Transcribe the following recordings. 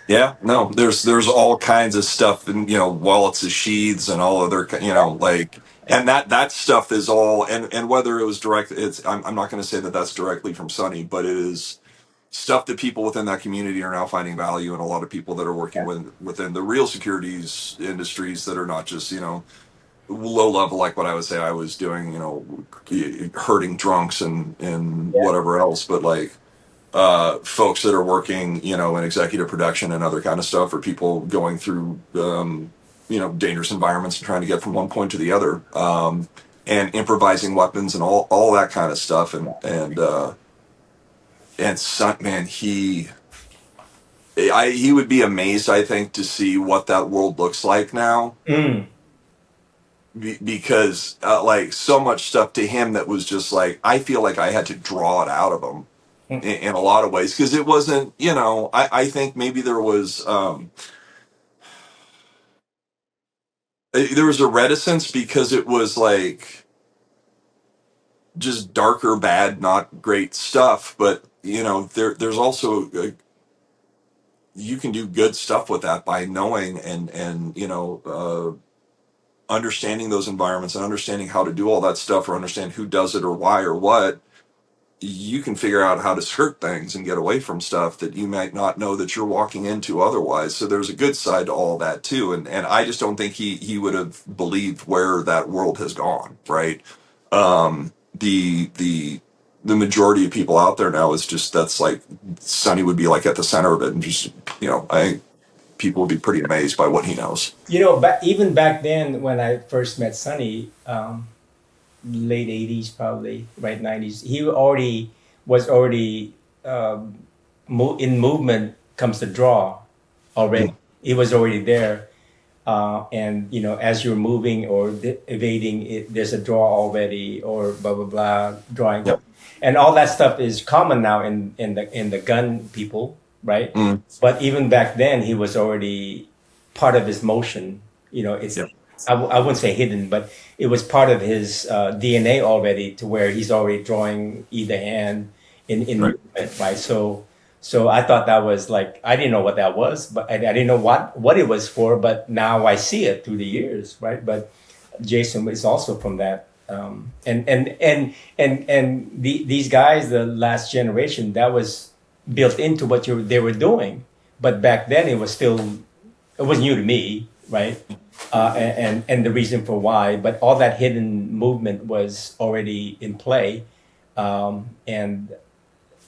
Yeah, no, there's all kinds of stuff, and wallets of sheaths and all other, like, and that stuff is all, and whether it was direct, I'm not going to say that that's directly from Sonny, but it is stuff that people within that community are now finding value, and a lot of people that are working Yeah. within the real securities industries that are not just low level like what I would say I was doing, hurting drunks and Yeah. whatever else, but like folks that are working, in executive production and other kind of stuff, or people going through, dangerous environments and trying to get from one point to the other, and improvising weapons and all that kind of stuff. And son, man, he would be amazed, I think, to see what that world looks like now. Mm. Because like so much stuff to him that was just like I feel like I had to draw it out of him in a lot of ways because it wasn't, I think maybe there was a reticence because it was like just darker, bad, not great stuff. But there's also you can do good stuff with that by knowing and understanding those environments and understanding how to do all that stuff or understand who does it or why or what. You can figure out how to skirt things and get away from stuff that you might not know that you're walking into otherwise. So there's a good side to all that too. And I just don't think he would have believed where that world has gone, right? The majority of people out there now is just that's like Sonny would be like at the center of it and just I people would be pretty amazed by what he knows. Even back then when I first met Sonny, late '80s, probably right '90s, he already was already in movement comes to draw already. Mm. He was already there, and as you're moving or evading, there's a draw already, or blah blah blah drawing, Yep. and all that stuff is common now in the gun people, right? Mm. But even back then, he was already part of his motion. It's Yep. I wouldn't say hidden, but it was part of his DNA already, to where he's already drawing either hand in Right. movement, right? So I thought that was like, I didn't know what that was, but I didn't know what it was for. But now I see it through the years, right? But Jason is also from that, these guys, the last generation, that was built into what they were doing. But back then, it was new to me, right? And the reason for why, but all that hidden movement was already in play, and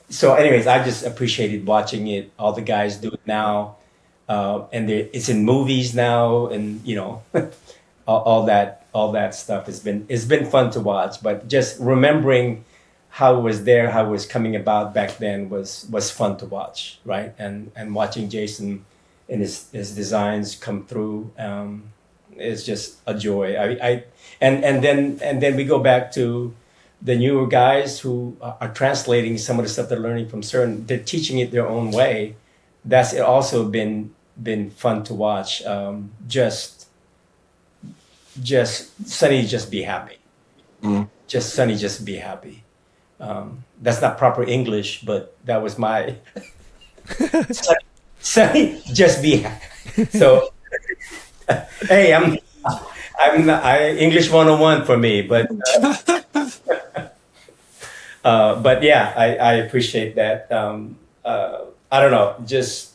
so anyways, I just appreciated watching it, all the guys do it now, and it's in movies now, and all that stuff has been fun to watch. But just remembering how it was there, how it was coming about back then, was fun to watch, right? And watching Jason and his designs come through, is just a joy. And then we go back to the newer guys who are translating some of the stuff they're learning from CERN. They're teaching it their own way. That's also been fun to watch. Just Sunny, just be happy. Mm. Just Sunny, just be happy. That's not proper English, but that was my Sunny, Sunny, just be happy. So hey, English 101 for me, but yeah, I appreciate that. I don't know, just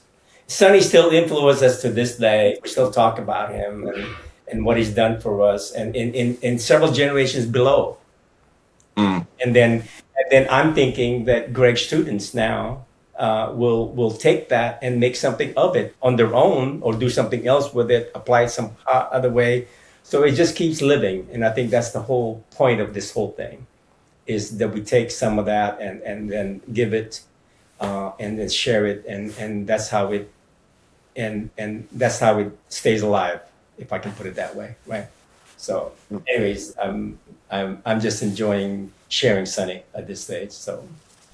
Sonny still influences us to this day. We still talk about him and what he's done for us, and in several generations below. Mm. And then I'm thinking that Greg's students now will take that and make something of it on their own, or do something else with it, apply it some other way. So it just keeps living, and I think that's the whole point of this whole thing, is that we take some of that and then give it, and then share it, and that's how it stays alive, if I can put it that way, right? So, anyways, I'm just enjoying sharing Sunny at this stage. So